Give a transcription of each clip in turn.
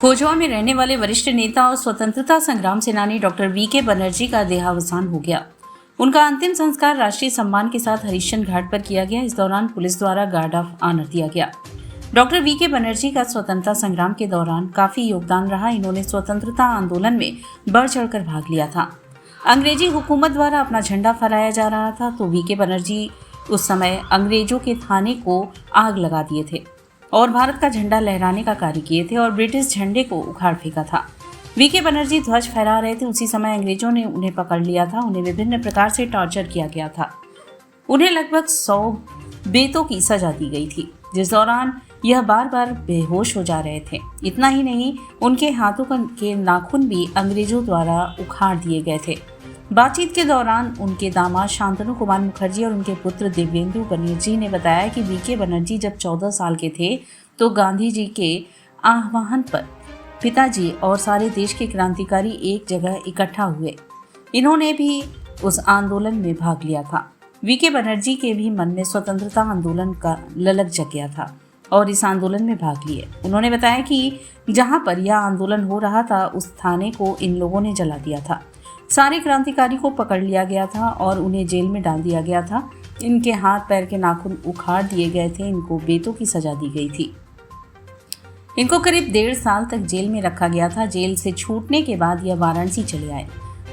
खोजवा में रहने वाले वरिष्ठ नेता और स्वतंत्रता संग्राम सेनानी डॉक्टर वीके बनर्जी का देहावसान हो गया। उनका अंतिम संस्कार राष्ट्रीय सम्मान के साथ हरिश्चंद्र घाट पर किया गया। इस दौरान पुलिस द्वारा गार्ड ऑफ ऑनर दिया गया। डॉक्टर वीके बनर्जी का स्वतंत्रता संग्राम के दौरान काफी योगदान रहा। इन्होंने स्वतंत्रता आंदोलन में बढ़ चढ़कर भाग लिया था। अंग्रेजी हुकूमत द्वारा अपना झंडा फहराया जा रहा था तो वीके बनर्जी उस समय अंग्रेजों के थाने को आग लगा दिए थे और भारत का झंडा लहराने का कार्य किए थे और ब्रिटिश झंडे को उखाड़ फेंका था। वीके बनर्जी ध्वज फहरा रहे थे। उसी समय अंग्रेजों ने उन्हें पकड़ लिया था। उन्हें विभिन्न प्रकार से टॉर्चर किया गया था। उन्हें लगभग 100 बेतों की सजा दी गई थी, जिस दौरान यह बार बार बेहोश हो जा रहे थे। इतना ही नहीं, उनके हाथों के नाखून भी अंग्रेजों द्वारा उखाड़ दिए गए थे। बातचीत के दौरान उनके दामाद शांतनु कुमार मुखर्जी और उनके पुत्र देवेंद्र बनर्जी ने बताया कि वीके बनर्जी जब 14 साल के थे तो गांधी जी के आह्वान पर पिताजी और सारे देश के क्रांतिकारी एक जगह इकट्ठा हुए। इन्होंने भी उस आंदोलन में भाग लिया था। वीके बनर्जी के भी मन में स्वतंत्रता आंदोलन का ललक जग गया था और इस आंदोलन में भाग लिए। उन्होंने बताया कि जहां पर यह आंदोलन हो रहा था उस थाने को इन लोगों ने जला दिया था। सारे क्रांतिकारी को पकड़ लिया गया था और उन्हें जेल में डाल दिया गया था। इनके हाथ पैर के नाखून उखाड़ दिए गए थे। इनको बेतों की सजा दी गई थी। इनको करीब 1.5 साल तक जेल में रखा गया था। जेल से छूटने के बाद यह वाराणसी चले आए।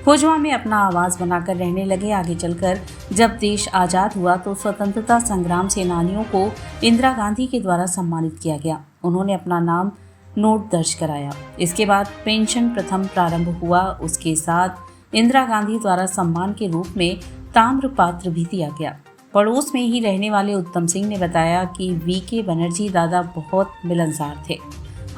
खोजवा में अपना आवाज बनाकर रहने लगे। आगे चलकर जब देश आज़ाद हुआ तो स्वतंत्रता संग्राम सेनानियों को इंदिरा गांधी के द्वारा सम्मानित किया गया। उन्होंने अपना नाम नोट दर्ज कराया। इसके बाद पेंशन प्रथम प्रारंभ हुआ। उसके साथ इंदिरा गांधी द्वारा सम्मान के रूप में ताम्र पात्र भी दिया गया। पड़ोस में ही रहने वाले उत्तम सिंह ने बताया कि वीके बनर्जी दादा बहुत मिलनसार थे।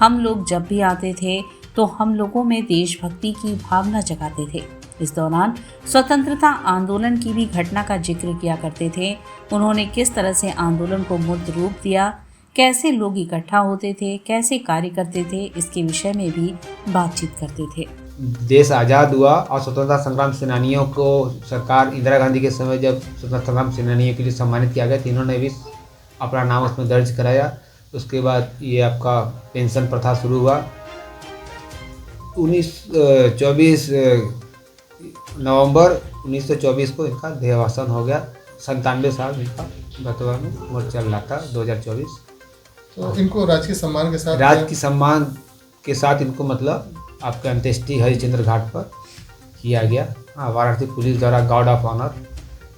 हम लोग जब भी आते थे तो हम लोगों में देशभक्ति की भावना जगाते थे। इस दौरान स्वतंत्रता आंदोलन की भी घटना का जिक्र किया करते थे। उन्होंने किस तरह से आंदोलन को मूर्त रूप दिया, कैसे लोग इकट्ठा होते थे, कैसे कार्य करते थे, इसके विषय में भी बातचीत करते थे। देश आज़ाद हुआ और स्वतंत्रता संग्राम सेनानियों को सरकार इंदिरा गांधी के समय जब स्वतंत्रता संग्राम सेनानियों के लिए सम्मानित किया गया तो इन्होंने भी अपना नाम उसमें दर्ज कराया। उसके बाद ये आपका पेंशन प्रथा शुरू हुआ। 24 नवंबर 1924 को इनका देहावसान हो गया। 97 साल इनका वर्तमान में उम्र चल रहा था 2024। तो इनको राजकीय सम्मान के साथ इनको मतलब आपका अंत्येष्टि हरिश्चंद्र घाट पर किया गया। वाराणसी पुलिस द्वारा गार्ड ऑफ ऑनर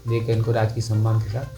देकर इनको राजकीय सम्मान के साथ